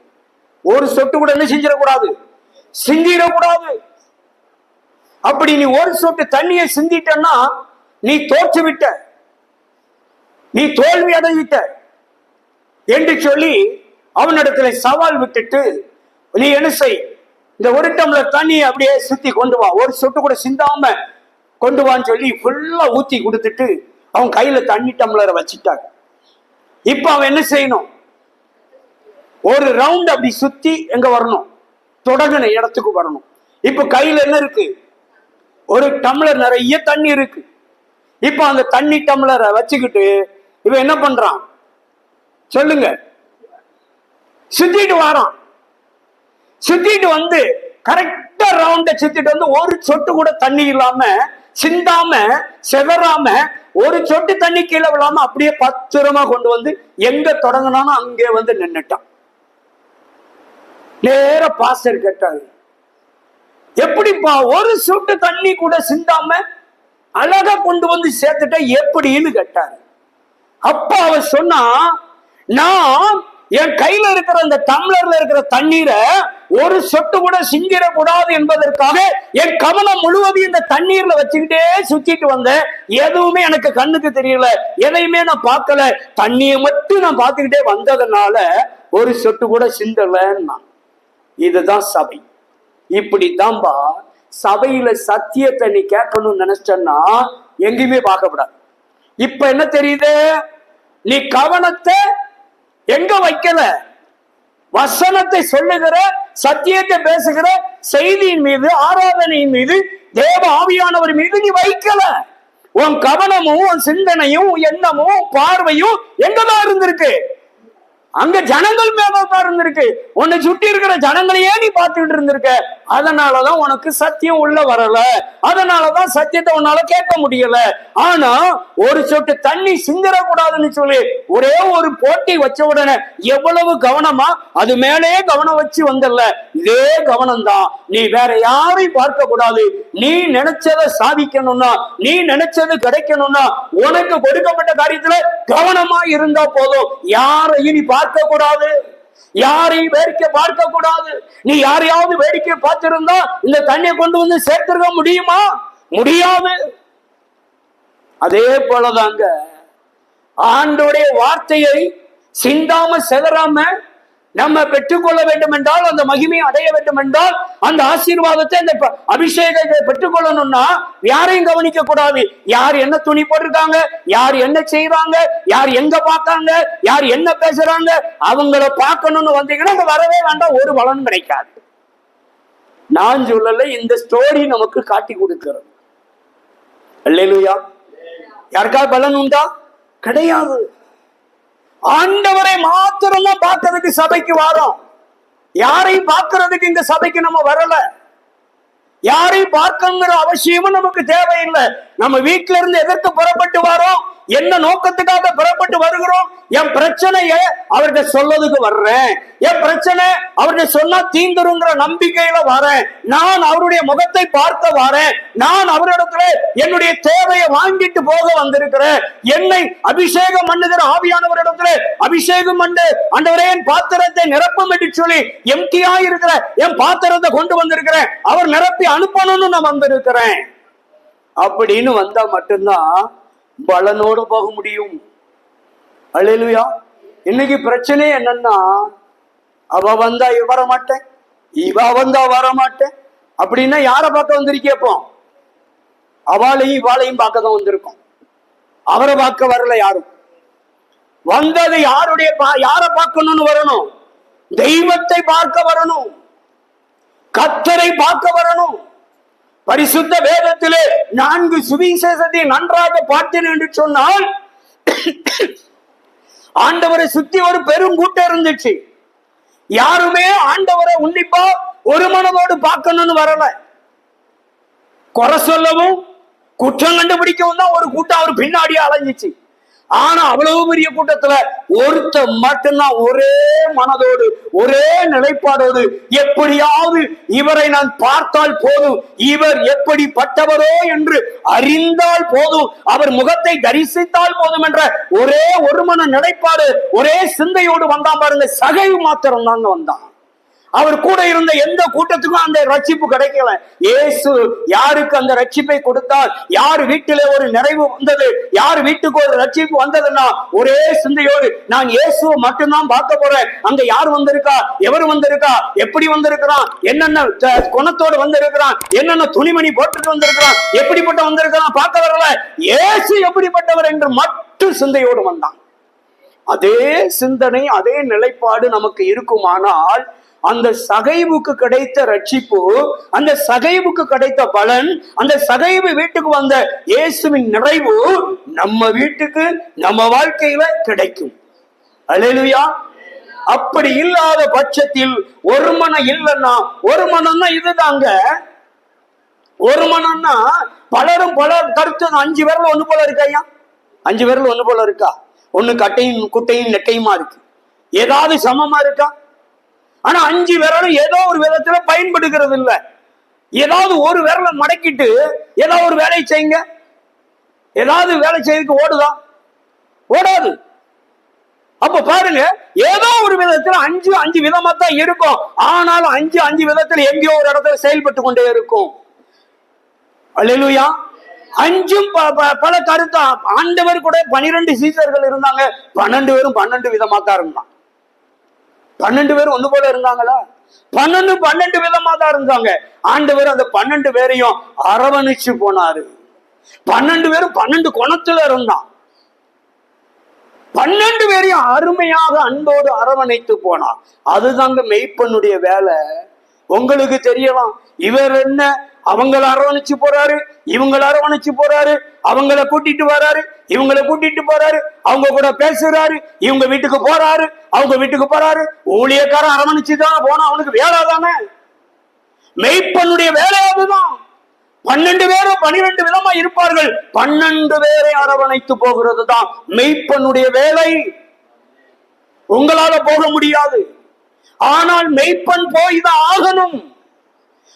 ஒரு சொட்டு கூட என்ன செஞ்சிடக்கூடாது, சிந்திடக்கூடாது. அப்படி நீ ஒரு சொட்டு தண்ணியை சிந்திட்டன்னா நீ தோற்று விட்ட, நீ தோல்வி அடைஞ்சிட்ட என்று சொல்லி அவனிடத்துல சவால் விட்டுட்டு, நீ என்ன செய், இந்த ஒரு டம்ளர் தண்ணியை அப்படியே சுத்தி கொண்டு வா, ஒரு சொட்டு கூட சிந்தாம கொண்டு வான்னு சொல்லி ஃபுல்லா ஊத்தி கொடுத்துட்டு அவன் கையில தண்ணி டம்ளரை வச்சுட்டாங்க. இப்ப அவன் என்ன செய்யணும், ஒரு ரவுண்ட் அப்படி சுத்தி எங்க வரணும், தொடங்கின இடத்துக்கு வரணும். இப்ப கையில என்ன இருக்கு, ஒரு டம்ளர் நிறைய தண்ணி இருக்கு. இப்ப அந்த தண்ணி டம்ளரை வச்சுக்கிட்டு இவன் என்ன பண்றான் சொல்லுங்க, சுத்திட்டு வாரான். சுத்திட்டு வந்து கரெக்டா ரவுண்ட சுத்திட்டு வந்து ஒரு சொட்டு கூட தண்ணி இல்லாம, சிந்தாம, செவராம, ஒரு சொட்டு தண்ணி கீழே விழாம அப்படியே பத்திரமா கொண்டு வந்து எங்க தொடங்கினாலும் அங்கே வந்து நின்னுட்டான். நேர பாஸ்டர் கேட்டாரு, எப்படிப்பா ஒரு சொட்டு தண்ணி கூட சிந்தாம அழகா கொண்டு வந்து சேர்த்துட்ட எப்படின்னு கேட்டாரு. அப்ப அவ சொன்னா, நான் என் கையில இருக்கிற அந்த டம்ளர்ல இருக்கிற தண்ணீரை ஒரு சொட்டு கூட சிந்திடக்கூடாது என்பதற்காக என் கவனம் முழுவதும் இந்த தண்ணீர்ல வச்சுக்கிட்டே சுத்திட்டு வந்தேன். எதுவுமே எனக்கு கண்ணுக்கு தெரியல, எதையுமே நான் பார்க்கல, தண்ணியை மட்டும் நான் பார்த்துக்கிட்டே வந்ததுனால ஒரு சொட்டு கூட சிந்தலன்னா. இதுதான் சபை. இப்படித்தான்பா சபையில சத்தியத்தை நீ கேட்கணும்னு நினைச்சன்னா எங்கேயுமே பார்க்கப்படாது. இப்ப என்ன தெரியுது? நீ கவனத்தை எங்க வைக்கல? வசனத்தை சொல்லுகிற, சத்தியத்தை பேசுகிற செய்தியின் மீது, ஆராதனையின் மீது, தேவ ஆவியானவர் மீது நீ வைக்கல. உன் கவனமும் உன் சிந்தனையும் எண்ணமும் பார்வையும் எங்கதான் இருந்திருக்கு? அங்க ஜனங்கள் மேலதான் இருந்திருக்கு. உன்னை சுட்டி இருக்கிற ஜனங்களையே நீ பார்த்துட்டு இருந்திருக்க. அதனாலதான் உனக்கு சத்தியம் உள்ள வரல. அதனாலதான் சத்தியத்தை உன்னால கேட்க முடியல. ஆனா ஒரு சொட்டு தண்ணி சிந்திரக்கூடாதுன்னு சொல்லி ஒரே ஒரு போட்டி வச்ச உடனே எவ்வளவு கவனமா அது மேலே கவனம் வச்சு வந்தல்ல, இதே கவனம் தான். நீ வேற யாரையும் பார்க்க கூடாது. நீ நினைச்சதை சாதிக்கணும்னா, நீ நினைச்சது கிடைக்கணும்னா, உனக்கு கொடுக்கப்பட்ட காரியத்துல கவனமா இருந்தா போதும். யாரையும் நீ பார்க்க கூடாது, யாரையும் வேடிக்கை பார்க்க கூடாது. நீ யாரையாவது வேடிக்கை பார்த்திருந்தா இந்த தண்ணியை கொண்டு வந்து சேர்த்திருக்க முடியுமா? முடியாது. அதே போலதாங்க ஆண்டவருடைய வார்த்தையை சிந்தாம செதறாம நம்ம பெற்றுக்கொள்ள வேண்டும் என்றால், அந்த மகிமையை அடைய வேண்டும் என்றால், அந்த ஆசீர்வாதத்தை, அந்த அபிஷேகத்தை பெற்றுக்கொள்ளணும்னா யாரையும் கவனிக்க கூடாது. யார் என்ன துணி போட்டிருக்காங்க, யார் என்ன செய்யறாங்க, யார் எங்க பார்த்தாங்க, யார் என்ன பேசுறாங்க, அவங்கள பார்க்கணும்னு வந்தீங்கன்னா வரவே வேண்டாம், ஒரு பலன் கிடைக்காது. நான் சொல்லல, இந்த ஸ்டோரி நமக்கு காட்டி கொடுக்கிறது. அல்லேலூயா. யாருக்கா பலன் உண்டா? கிடையாது. ஆண்டவரை மாத்திரமா பார்க்கறதுக்கு சபைக்கு வரோம். யாரையும் பார்க்கறதுக்கு இந்த சபைக்கு நம்ம வரல. யாரையும் பார்க்கணுங்கிற அவசியமும் நமக்கு தேவையில்லை. நம்ம வீட்டில இருந்து எதற்கு புறப்பட்டு வரோம்? என்ன நோக்கத்துக்காக புறப்பட்டு வருகிறோம்? என் பிரச்சனைய அவர்கிட்ட சொல்லதுக்கு வர்றேன். என் பிரச்சனை அவர்கிட்ட சொன்னா தீந்துருங்கிற நம்பிக்கையில வரேன். நான் அவருடைய முகத்தை பார்க்க வரேன். நான் அவரிடத்துல என்னுடைய தேவையை வாங்கிட்டு போக வந்திருக்கிறேன். என்னை அபிஷேகம் பண்ணுகிற ஆவியானவரிடத்துல அபிஷேகம் பண்ணு, ஆண்டவரே என் பாத்திரத்தை நிரப்பும் என்று சொல்லி எம்டியா இருக்கிற என் பாத்திரத்தை கொண்டு வந்திருக்கிறேன். அவர் நிரப்பி அனுப்பணும்னு நான் வந்திருக்கிறேன். அப்படின்னு வந்தா மட்டும்தான் பலனோடு போக முடியும். அல்லேலூயா. இன்னைக்கு பிரச்சனை என்னன்னா, அவ வந்தா வர மாட்டேன், இவ வந்தா வர மாட்டேன் அப்படின்னா யார பார்க்க வந்திருக்கேப்போ? அவளையும் இவாளையும் பார்க்க தான் வந்திருக்கோம். அவரை பார்க்க வரல யாரும். வந்தது யார பார்க்கணும்னு வரணும்? தெய்வத்தை பார்க்க வரணும், கர்த்தரை பார்க்க வரணும். பரிசுத்த வேதத்திலே 4 சுவிசேஷத்தை நன்றாக பார்த்தேன் என்று சொன்னால், ஆண்டவரை சுத்தி ஒரு பெரும் கூட்டம் இருந்துச்சு. யாருமே ஆண்டவரை உன்னிப்பா ஒரு மனதோடு பார்க்கணும்னு வரல. குறை சொல்லவும் குற்றம் கண்டுபிடிக்கவும் தான் ஒரு கூட்டம் அவர் பின்னாடியே அலைஞ்சிச்சு. ஆனா அவ்வளவு பெரிய கூட்டத்துல ஒருத்த மட்டும்தான் ஒரே மனதோடு ஒரே நிலைப்பாடோடு, எப்படியாவது இவரை நான் பார்த்தால் போதும், இவர் எப்படிப்பட்டவரோ என்று அறிந்தால் போதும், அவர் முகத்தை தரிசித்தால் போதும் என்ற ஒரே ஒரு மன நிலைப்பாடு, ஒரே சிந்தையோடு வந்தான் பாருங்க. சகைவு மாத்திரம் தாங்க வந்தான். அவர் கூட இருந்த எந்த கூட்டத்துக்கும் அந்த ரட்சிப்பு கிடைக்கல. இயேசு யாருக்கு அந்த ரட்சிப்பை கொடுத்தார்? யார் வீட்டிலே ஒரு நிறைவு வந்தது, யார் வீட்டுக்கு ஒரு ரட்சிப்பு வந்ததுன்னா ஒரே சிந்தையோடு நான் இயேசுவை மட்டும்தான் பார்க்க போறேன். அங்க யார் வந்திருக்கா, எவர் வந்திருக்கா, எப்படி வந்திருக்கிறான், என்னென்ன குணத்தோடு வந்திருக்கிறான், என்னென்ன துணிமணி போட்டுட்டு வந்திருக்கிறான், எப்படிப்பட்ட வந்திருக்கிறான் பார்க்க வரல. இயேசு எப்படிப்பட்டவர் என்று மட்டும் சிந்தையோடு வந்தான். அதே சிந்தனை அதே நிலைப்பாடு நமக்கு இருக்குமானால் அந்த சகைவுக்கு கிடைத்த ரட்சிப்பு, அந்த சகைவுக்கு கிடைத்த பலன், அந்த சகைவு வீட்டுக்கு வந்த இயேசுவின் நிறைவு நம்ம வீட்டுக்கு நம்ம வாழ்க்கையில கிடைக்கும். அல்லேலூயா. அப்படி இல்லாத பட்சத்தில் ஒரு மனம் இல்லைன்னா, ஒரு மனம்னா இதுதாங்க. ஒரு மனம்னா பலரும் பல கருத்து. 5 விரல் ஒண்ணு போல இருக்கையா? 5 விரல் ஒண்ணு போல இருக்கா? ஒண்ணு கட்டையும் குட்டையும் நெட்டையுமா இருக்கு. ஏதாவது சமமா இருக்கா? ஆனா 5 விரலும் ஏதோ ஒரு விதத்துல பயன்படுகிறது இல்ல. ஏதாவது ஒரு விரலை மடக்கிட்டு ஏதாவது ஒரு வேலையை செய்யுங்க. ஏதாவது வேலை செய்யறதுக்கு ஓடுதா? ஓடாது. அப்ப பாருங்க, ஏதோ ஒரு விதத்துல 5 விதமா தான் இருக்கும். ஆனாலும் 5 விதத்துல எங்கேயோ ஒரு இடத்துல செயல்பட்டு கொண்டே இருக்கும். அல்லேலூயா. 5 பல கருத்தா. ஆண்டவர் கூட 12 சீசர்கள் இருந்தாங்க. 12 பேரும் 12 விதமா தான் இருந்தான். 12 பேரும் ஒண்ணு போல இருந்தாங்களா? 12 விதமா தான் இருந்தாங்க. ஆண்டவர் அந்த 12 பேரையும் அரவணைச்சு போனாரு. 12 பேரும் 12 குணத்துல இருந்தான். 12 பேரையும் அருமையாக அன்போடு அரவணைத்து போனான். அதுதாங்க மெய்ப்பனுடைய வேலை. உங்களுக்கு தெரியலாம், இவர் என்ன அவங்கள அரவணைச்சு போறாரு, இவங்களை அரவணைச்சு போறாரு, அவங்கள கூட்டிட்டு வராரு, இவங்களை கூட்டிட்டு போறாரு, அவங்க கூட பேசுறாரு, இவங்க வீட்டுக்கு போறாரு, அவங்க வீட்டுக்கு போறாரு. ஊழியக்காரன் அரவணைச்சுதான் போனா அவனுக்கு வேலை தானே. மெய்ப்பனுடைய வேலை அதுதான். 12 பேரும் 12 விதமா இருப்பார்கள். 12 பேரை அரவணைத்து போகிறது தான் மெய்ப்பனுடைய வேலை. உங்களால போக முடியாது. ஆனால் மெய்ப்பன் போய்தான் ஆகணும்.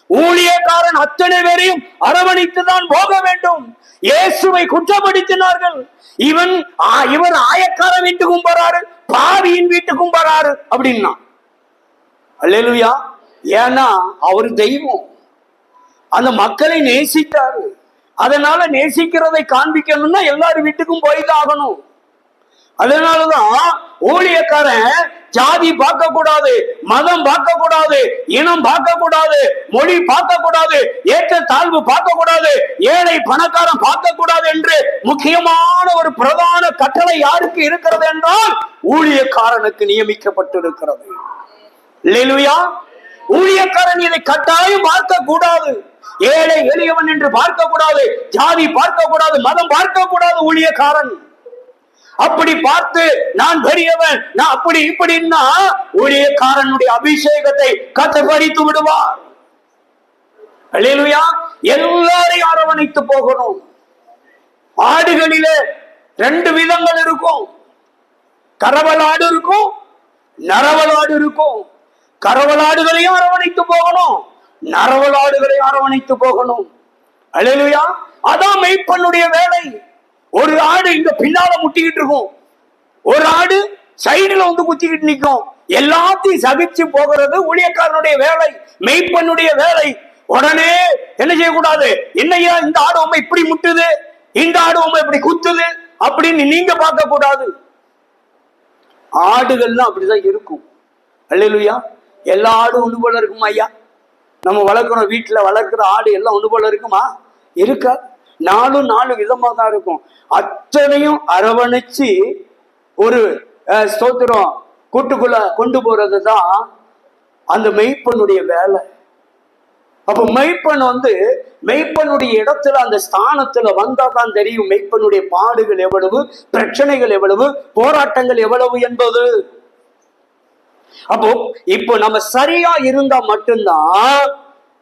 ஊழியக்காரன் அத்தனை பேரையும் அரவணைத்து தான் போக வேண்டும். இயேசுவை குற்றப்படுத்தினார்கள். இவர் ஆயக்கார வீட்டுக்கும் போறாரு, பாவியின் வீட்டுக்கும் போறாரு அப்படின்னா. அல்லேலூயா. ஏன்னா அவர் தெய்வம், அந்த மக்களை நேசித்தாரு. அதனால நேசிக்கிறதை காண்பிக்கணும்னா எல்லாரும் வீட்டுக்கும் போய்தான் ஆகணும். அதனாலதான் ஊழியக்காரன் ஜாதி பார்க்க கூடாது, மதம் பார்க்க கூடாது, இனம் பார்க்க கூடாது, மொழி பார்க்க கூடாது, ஏற்ற தாழ்வு பார்க்க கூடாது, ஏழை பணக்காரன் பார்க்க கூடாது என்று முக்கியமான ஒரு பிரதான கட்டளை யாருக்கு இருக்கிறது என்றால் ஊழியக்காரனுக்கு நியமிக்கப்பட்டிருக்கிறது. அல்லேலூயா. ஊழியக்காரன் இதை கட்டாயம் பார்க்க கூடாது. ஏழை எளியவன் என்று பார்க்க கூடாது, ஜாதி பார்க்க கூடாது, மதம் பார்க்க கூடாது. ஊழியக்காரன் அப்படி பார்த்து நான் பெரியவன், நான் அப்படி இப்படின்னா ஊழியக்காரனுடைய அபிஷேகத்தை கர்த்தர் பறித்து விடுவார். அல்லேலூயா. எல்லாரையும் அரவணைத்து போகணும். ஆடுகளிலே 2 விதங்கள் இருக்கும். கரவலாடு இருக்கும், நரவலாடு இருக்கும். கரவலாடுகளையும் அரவணைத்து போகணும், நரவலாடுகளையும் அரவணைத்து போகணும். அல்லேலூயா. அதான் மெய்ப்பனுடைய வேலை. ஒரு ஆடு இங்க பின்னால முட்டிக்கிட்டு இருக்கும், ஒரு ஆடு சைடுல வந்து குத்திக்கிட்டு நிற்கும். எல்லாத்தையும் சகிச்சு போகிறது ஊழியக்காரனுடைய வேலை, மெய்ப்பனுடைய வேலை. உடனே என்ன செய்யக்கூடாது, என்னையா இந்த ஆடு உண்மை இப்படி முட்டுது, இந்த ஆடு உண்மை இப்படி குத்துது அப்படின்னு நீங்க பார்க்க கூடாது. ஆடுகள்லாம் அப்படிதான் இருக்கும். அல்லேலூயா. எல்லா ஆடும் ஒன்று போல இருக்குமா ஐயா? நம்ம வளர்க்குறோம், வீட்டுல வளர்க்குற ஆடு எல்லாம் ஒன்று போல இருக்குமா? இருக்கா? 4 விதமா தான் இருக்கும். அத்தனையும் அரவணைச்சு ஒரு ஸ்தோத்திரம் கூட்டுக்குள்ள கொண்டு போறது தான் அந்த மெய்ப்பனுடைய வேலை. அப்ப மெய்ப்பன் மெய்ப்பனுடைய இடத்துல, அந்த ஸ்தானத்துல வந்தா தான் தெரியும் மெய்ப்பனுடைய பாடுகள் எவ்வளவு, பிரச்சனைகள் எவ்வளவு, போராட்டங்கள் எவ்வளவு என்பது. அப்போ இப்போ நம்ம சரியா இருந்தா மட்டும்தான்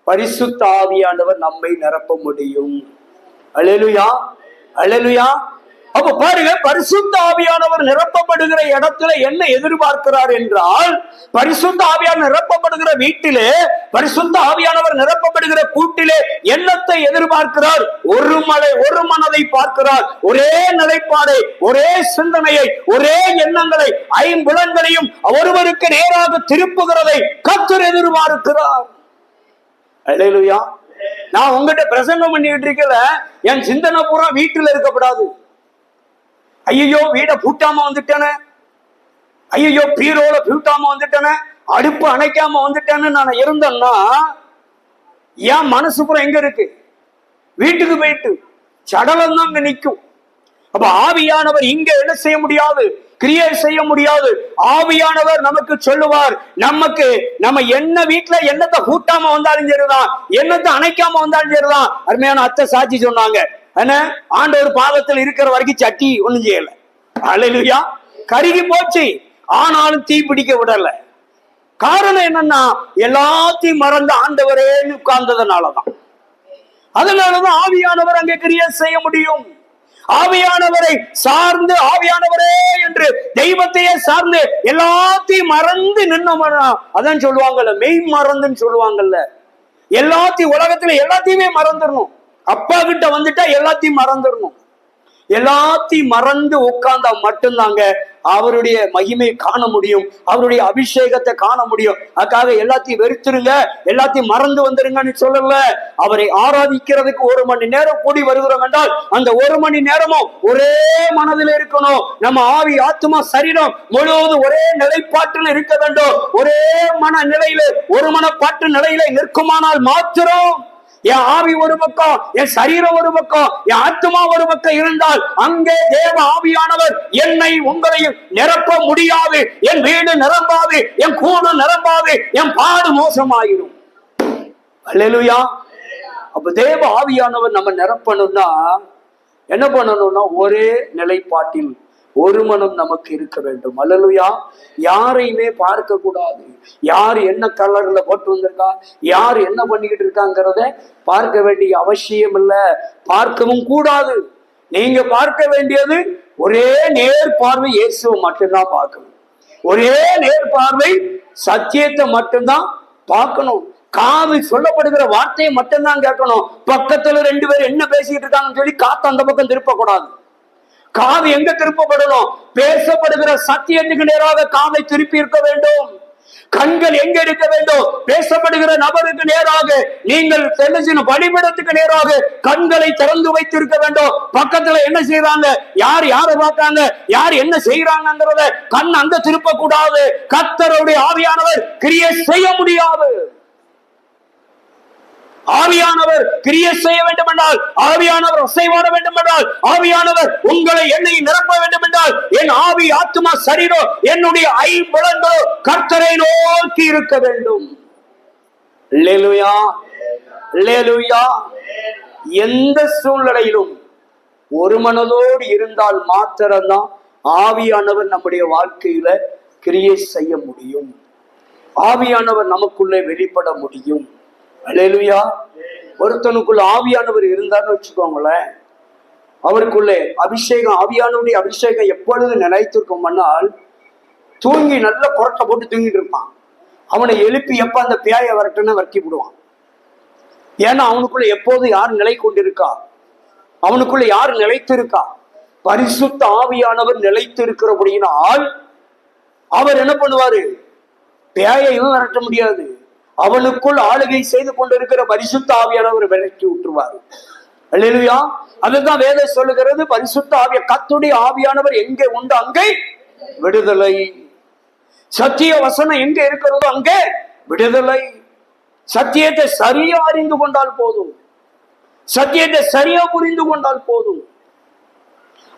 பரிசுத்த ஆவியானவர் நம்மை நிரப்ப முடியும். அல்லேலூயா. அல்லேலூயா. அப்ப பாருங்க, பரிசுத்த ஆவியானவர் நிரப்பப்படுகிற இடத்துல என்ன எதிர்பார்க்கிறார் என்றால், பரிசுத்த ஆவியானவர் நிரப்பப்படுகிற வீட்டிலே, பரிசுத்த ஆவியானவர் நிரப்பப்படுகிற கூட்டிலே என்னத்தை எதிர்பார்க்கிறார்? ஒரு மனதை பார்க்கிறார். ஒரே நிலைப்பாடை, ஒரே சிந்தனையை, ஒரே எண்ணங்களை, 5 புலன்களையும் ஒருவருக்கு நேராக திருப்புகிறதை கர்த்தர் எதிர்பார்க்கிறார். அல்லேலூயா. நான் உங்ககிட்ட பிரசங்கம் பண்ணிட்டு இருக்கல, என் சிந்தனை பூரா வீட்டுல இருக்கப்படாது. ஐயோ வீட பூட்டாம வந்துட்டேனே, ஐயோ பீரோல பூட்டாம வந்துட்டேனே, அடுப்பு அணைக்காம வந்துட்டேன்னு நான் இருந்தேன்னா என் மனசு பூரா எங்க இருக்கு? வீட்டுக்கு போயிட்டு சடலம் தான் அங்க நிற்கும். அப்ப ஆவியானவர் இங்க என்ன செய்ய முடியாது? கிரியை செய்ய முடியாது. ஆவியானவர் நமக்கு சொல்லுவார், நம்ம என்ன வீட்டுல என்னத்தை கூட்டாம வந்தாலும் சரிதான், என்னத்தை அணைக்காம வந்தாலும் சரிதான். அருமையான அத்தை சாட்சி சொன்னாங்க, ஆண்டவர் பாதத்தில் இருக்கிற வரைக்கும் சட்டி ஒண்ணும் செய்யல. அல்லேலூயா. கருகி போச்சு, ஆனாலும் தீ பிடிக்க விடல. காரணம் என்னன்னா, எல்லாத்தையும் மறந்து ஆண்டவரே உட்கார்ந்ததுனாலதான். அதனாலதான் ஆவியானவர் அங்கே கிரியை செய்ய முடியும். ஆவியானவரை சார்ந்து, ஆவியானவரே என்று தெய்வத்தையே சார்ந்து எல்லாத்தையும் மறந்து நின்னோம்னா, அதான் சொல்லுவாங்கல்ல மெய் மறந்துன்னு சொல்லுவாங்கல்ல. எல்லாத்தையும் உலகத்துல எல்லாத்தையுமே மறந்துடணும். அப்பா கிட்ட வந்துட்டா எல்லாத்தையும் மறந்துடணும். எல்லாத்தையும் மறந்து உட்கார்ந்தா மட்டும்தாங்க அவருடைய மகிமை காண முடியும், அவருடைய அபிஷேகத்தை காண முடியும். அதுக்காக எல்லாத்தையும் வெறுத்துருங்க, எல்லாத்தையும் மறந்து வந்துருங்கன்னு சொல்லல. அவரை ஆராதிக்கிறதுக்கு 1 மணி நேரம் கூடி வருகிறோம் என்றால் அந்த 1 மணி நேரமும் ஒரே மனதில் இருக்கணும். நம்ம ஆவி ஆத்மா சரீரம் முழுவதும் ஒரே நிலைப்பாட்டில் இருக்க வேண்டும். ஒரே மன நிலையில, ஒரு மனப்பாட்டு நிலையில நிற்குமானால் மாத்திரம் என் ஆவி ஒரு பக்கம், என் சரீரம் ஒரு பக்கம், என் ஆத்மா ஒரு பக்கம் இருந்தால் அங்கே தேவ ஆவியானவர் என்னை உங்களையும் நிரப்ப முடியாது. என் வீடு நிரம்பாது, என் கூடு நிரம்பாது, என் பாடு மோசமாயிரும். அல்லேலூயா. அப்ப தேவ ஆவியானவர் நம்ம நிரப்பணும்னா என்ன பண்ணணும்னா ஒரே நிலைப்பாட்டில் ஒரு மனம் நமக்கு இருக்க வேண்டும். அல்லேலூயா. யாரையுமே பார்க்க கூடாது. யார் என்ன கலர்ல போட்டு வந்திருக்கா, யார் என்ன பண்ணிக்கிட்டு இருக்காங்கிறத பார்க்க வேண்டிய அவசியம் இல்லை, பார்க்கவும் கூடாது. நீங்க பார்க்க வேண்டியது ஒரே நேர் பார்வை இயேசுவை மட்டும்தான் பார்க்கணும். ஒரே நேர் பார்வை சத்தியத்தை மட்டும்தான் பார்க்கணும். காது சொல்லப்படுகிற வார்த்தையை மட்டும்தான் கேட்கணும். பக்கத்துல 2 பேர் என்ன பேசிட்டு இருக்காங்கன்னு சொல்லி காத்து அந்த பக்கம் திருப்ப கூடாது. காது எங்க திருப்பப்படணும்? பேசப்படுகிற சத்தியத்துக்கு நேராக காதை திருப்பி இருக்க வேண்டும். கண்கள் எங்க இருக்க வேண்டும்? பேசப்படுகிற நபருக்கு நேராக. நீங்கள் பலிபீடத்துக்கு நேராக கண்களை திறந்து வைத்திருக்க வேண்டும். பக்கத்துல என்ன செய்யறாங்க, யார் யாரை பார்த்தாங்க, யார் என்ன செய்யறாங்கிறத கண் அங்க திருப்ப கூடாது. கர்த்தருடைய ஆவியானவர் கிரியை செய்ய முடியாது. ஆவியானவர் கிரியை செய்ய வேண்டும் என்றால், ஆவியானவர் அசைவாட வேண்டும் என்றால், ஆவியானவர் உங்களை என்னை நிரப்ப வேண்டும் என்றால், என் ஆவி ஆத்மா சரீரம் என்னுடைய ஐம்புலன்களோ கர்த்தரை நோக்கி இருக்க வேண்டும். அல்லேலூயா, அல்லேலூயா. எந்த சூழ்நிலையிலும் ஒரு மனதோடு இருந்தால் மாத்திரம்தான் ஆவியானவர் நம்முடைய வாழ்க்கையில கிரியை செய்ய முடியும். ஆவியானவர் நமக்குள்ளே வெளிப்பட முடியும். அல்லேலூயா. ஒருத்தனுக்குள்ள ஆவியானவர் இருந்தார்னு வச்சுக்கோங்களேன், அவருக்குள்ளே அபிஷேகம், ஆவியானவருடைய அபிஷேகம் எப்பொழுது நிலைத்திருக்கும்னால், தூங்கி நல்ல குரட்டை போட்டு தூங்கிட்டு இருப்பான். அவனை எழுப்பி எப்ப அந்த பேயை வரட்டுன்னு வரட்டி விடுவான். ஏன்னா அவனுக்குள்ள எப்போது யார் நிலை கொண்டிருக்கா, அவனுக்குள்ள யார் நிலைத்திருக்கா, பரிசுத்த ஆவியானவர் நிலைத்து இருக்கிறபடியினால் அவர் என்ன பண்ணுவாரு, பேயையும் விரட்ட முடியாது. அவனுக்குள் ஆளுகை செய்து கொண்டிருக்கிற பரிசுத்த ஆவியானவர் விரட்டி விட்டுருவாரு. அல்லேலூயா. அதுதான் வேதம் சொல்லுகிறது, பரிசுத்த ஆவிய கர்த்தருடைய ஆவியானவர் எங்கே உண்டு அங்கே விடுதலை. சத்திய வசனம் எங்க இருக்கிறதோ அங்கே விடுதலை. சத்தியத்தை சரியா அறிந்து கொண்டால் போதும், சத்தியத்தை சரியா புரிந்து கொண்டால் போதும்.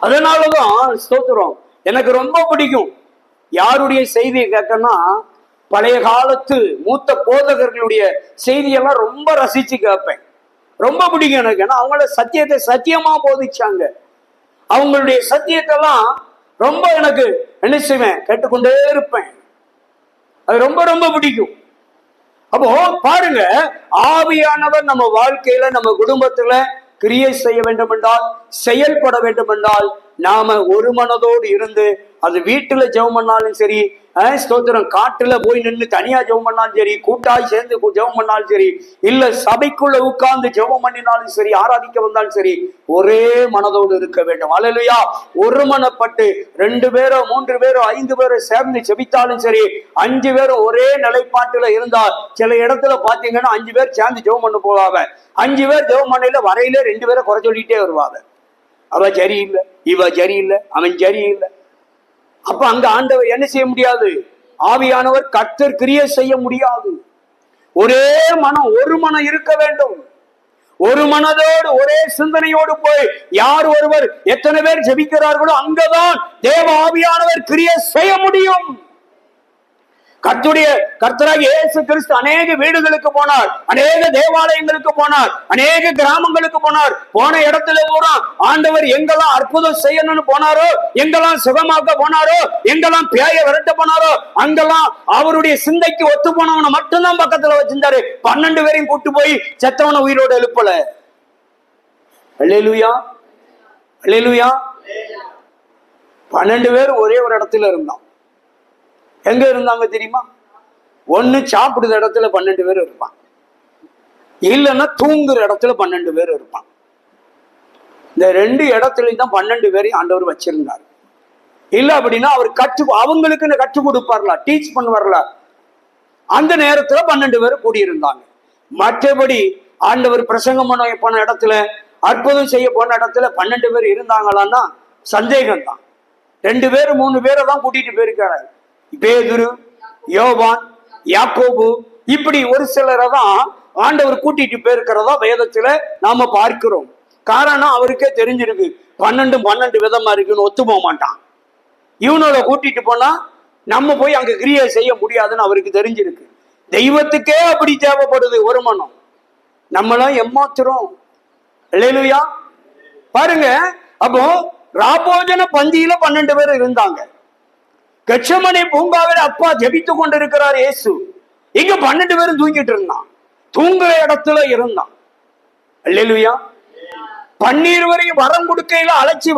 அதனாலதான் ஸ்தோத்திரம் எனக்கு ரொம்ப பிடிக்கும். யாருடைய செய்தியை கேட்கனா, பழைய காலத்து மூத்த போதகர்களுடைய செய்தியெல்லாம் ரொம்ப ரசிச்சு கேட்பேன். ரொம்ப பிடிக்கும் எனக்கு. ஏன்னா அவங்கள சத்தியத்தை சத்தியமா போதிச்சாங்க. அவங்களுடைய சத்தியத்தெல்லாம் ரொம்ப எனக்கு என்ன செய்வேன், கேட்டுக்கொண்டே இருப்பேன். அது ரொம்ப ரொம்ப பிடிக்கும். அப்போ பாருங்க, ஆவியானவர் நம்ம வாழ்க்கையில, நம்ம குடும்பத்துல கிரியை செய்ய வேண்டும் என்றால், செயல்பட வேண்டும் என்றால், நாம ஒரு மனதோடு இருந்து, அது வீட்டுல ஜெபம் பண்ணாலும் சரி, ஸ்தோத்திரம் காட்டுல போய் நின்று தனியா ஜெபம் பண்ணாலும் சரி, கூட்டாய் சேர்ந்து ஜெபம் பண்ணாலும் சரி, இல்ல சபைக்குள்ள உட்கார்ந்து ஜெபம் பண்ணினாலும் சரி, ஆராதிக்க வந்தாலும் சரி, ஒரே மனதோடு இருக்க வேண்டும். அல்லேலூயா. ஒரு மனப்பட்டு 2 பேரோ 3 பேரோ 5 பேரோ சேர்ந்து ஜெபித்தாலும் சரி, 5 பேரும் ஒரே நிலைப்பாட்டுல இருந்தால், சில இடத்துல பாத்தீங்கன்னா 5 பேர் சேர்ந்து ஜெபம் பண்ண போவாங்க. 5 பேர் ஜெபம் பண்ணல, வரையில 2 பேரை குறை சொல்லிட்டே வருவாங்க. அவ சரியில்லை, இவ சரியில்லை, அவன் சரியில்லை. அப்ப அங்க ஆண்டவர் என்ன செய்ய முடியாது, ஆவியானவர் கர்த்தர் கிரியை செய்ய முடியாது. ஒரே மனம், ஒரு மனம் இருக்க வேண்டும். ஒரு மனதோடு ஒரே சிந்தனையோடு போய் யார் ஒருவர் எத்தனை பேர் ஜெபிக்கிறார்களோ அங்கதான் தேவ ஆவியானவர் கிரியை செய்ய முடியும். கர்த்தராகிய இயேசு கிறிஸ்து அநேக வீடுகளுக்கு போனார், அநேக தேவாலயங்களுக்கு போனார், அநேக கிராமங்களுக்கு போனார். போன இடத்துல பூரா ஆண்டவர் எங்கெல்லாம் அற்புதம் செய்யணும்னு போனாரோ, எங்கெல்லாம் சுகமாக்க போனாரோ, எங்கெல்லாம் பேய விரட்ட போனாரோ, அங்கெல்லாம் அவருடைய சிந்தைக்கு ஒத்து போனவனை மட்டும்தான் பக்கத்துல வச்சிருந்தாரு. 12 பேரையும் கூட்டு போய் செத்தவனை உயிரோடு எழுப்பல. அல்லேலூயா, அல்லேலூயா. 12 பேர் ஒரே ஒரு இடத்துல இருந்தான். எங்க இருந்தாங்க தெரியுமா? ஒண்ணு சாப்பிடுற இடத்துல 12 பேர் இருப்பான், இல்லைன்னா தூங்குற இடத்துல 12 பேர் இருப்பான். இந்த 2 இடத்துலயும் தான் 12 பேரையும் ஆண்டவர் வச்சிருந்தார். இல்ல அப்படின்னா அவர் அவங்களுக்கு கற்றுக் கொடுப்பார்ல, டீச் பண்ணுவார்ல. அந்த நேரத்துல 12 பேர் கூடியிருந்தாங்க. மற்றபடி ஆண்டவர் பிரசங்கம் பண்ண போன இடத்துல, அற்புதம் செய்ய போன இடத்துல 12 பேர் இருந்தாங்களான்னா சந்தேகம் தான். 2 பேர் 3 பேரை தான் கூட்டிட்டு போயிருக்காரு. பேதுரு, யோவான், யாக்கோபு, இப்படி ஒரு சிலரை தான் ஆண்டவர் கூட்டிட்டு போயிருக்கிறதா வேதத்துல நாம பார்க்கிறோம். காரணம் அவருக்கே தெரிஞ்சிருக்கு, 12 விதமா இருக்குன்னு ஒத்து போக மாட்டான். இவனோட கூட்டிட்டு போனா நம்ம போய் அங்க கிரியை செய்ய முடியாதுன்னு அவருக்கு தெரிஞ்சிருக்கு. தெய்வத்துக்கே அப்படி தேவைப்படுது ஒரு மனம். நம்மளாம் ஏமாத்துறோம். அல்லேலூயா. பாருங்க, அப்போ ராபோஜன பந்தியில 12 பேர் இருந்தாங்க. கெத்செமனே பூங்காவில் அப்பா ஜெபித்து கொண்டிருக்கிறார் இயேசு. இங்க 12 பேரும் தூங்கிட்டு இருந்தான். தூங்குற இடத்துல இருந்தான். அல்லேலூயா. 12 வரையும் வரம் கொடுக்கையில அழைச்சி,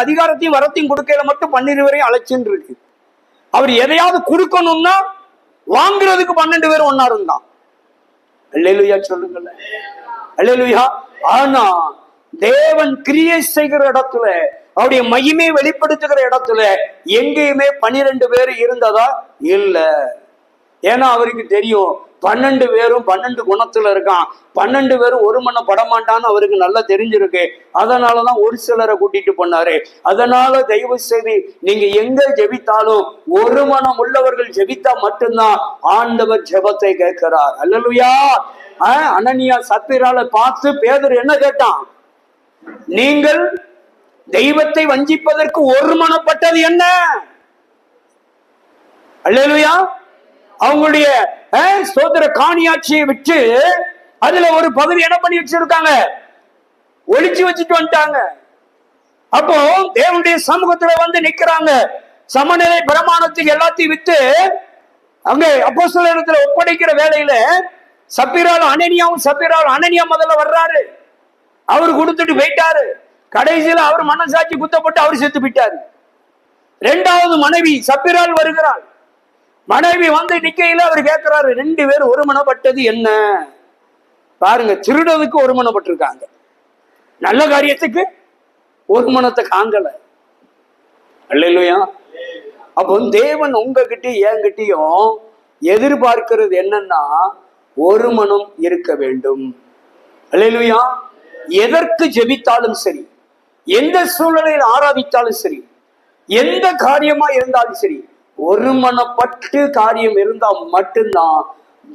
அதிகாரத்தையும் வரத்தையும் கொடுக்கையில மட்டும் 12 வரையும் அழைச்சுன்னு இருக்கு. அவர் எதையாவது கொடுக்கணும்னா வாங்குறதுக்கு 12 பேர் ஒன்னா இருந்தான். அல்லேலூயா சொல்லுங்கல்ல. அல்லேலூயா. ஆனா தேவன் கிரியை செய்கிற இடத்துல, அவருடைய மகிமையை வெளிப்படுத்துகிற இடத்துல எங்கேயுமே 12 பேர் இருந்ததா இல்ல. ஏன்னா அவருக்கு தெரியும் 12 பேரும் 12 குணத்துல இருக்கான். 12 பேரும் ஒரு மன படமாட்டான்னு அவருக்கு நல்லா தெரிஞ்சிருக்கு. அதனாலதான் ஒரு சிலரை கூட்டிட்டு போனாரு. அதனால தயவு செய்து நீங்க எங்க ஜெபித்தாலும் ஒரு மனம் உள்ளவர்கள் ஜெபித்தா மட்டும்தான் ஆண்டவர் ஜெபத்தை கேட்கிறார். அல்லேலூயா. அனனியா சப்பீரால பார்த்து பேதுரு என்ன கேட்டான்? நீங்கள் தெய்வத்தை வஞ்சிப்பதற்கு ஒரு மனப்பட்டது என்ன? அல்லேலூயா. அவங்களுடைய சோதர காணியாட்சியை விட்டு அதுல ஒரு பகுதி என்ன பண்ணி வச்சிருக்காங்க? ஒளிச்சு வச்சுட்டு வந்துட்டாங்க. அப்போ தேவனுடைய சமூகத்துல வந்து நிக்கிறாங்க. சமநிலை பிரமாணத்துக்கு எல்லாத்தையும் விட்டு அங்க அப்போஸ்தலரிடத்துல ஒப்படைக்கிற வேலையில சப்பீராலும் அனனியா முதல்ல வர்றாரு. அவரு கொடுத்துட்டு போயிட்டாரு. கடைசியில அவர் மனசாட்சி குத்தப்பட்டு அவர் செத்து போயிட்டாரு. 2வது மனைவி சப்பீரால் வருகிறாள். மனைவி வந்து நிக்கையில அவர் கேட்கிறாரு, 2 பேர் ஒரு மனப்பட்டது என்ன? பாருங்க, திருடதுக்கு ஒரு மனப்பட்டிருக்காங்க, நல்ல காரியத்துக்கு ஒரு மனத்தை காங்கல. அல்லேலூயா. அப்போ தேவன் உங்ககிட்டயும் என்கிட்டயும் எதிர்பார்க்கிறது என்னன்னா ஒரு மனம் இருக்க வேண்டும். அல்லேலூயா. எதற்கு ஜெபித்தாலும் சரி, எந்த சூழ்நிலையில் ஆராதித்தாலும் சரி, எந்த காரியமா இருந்தாலும் சரி, ஒரு மனப்பட்டு காரியம் இருந்தா மட்டும்தான்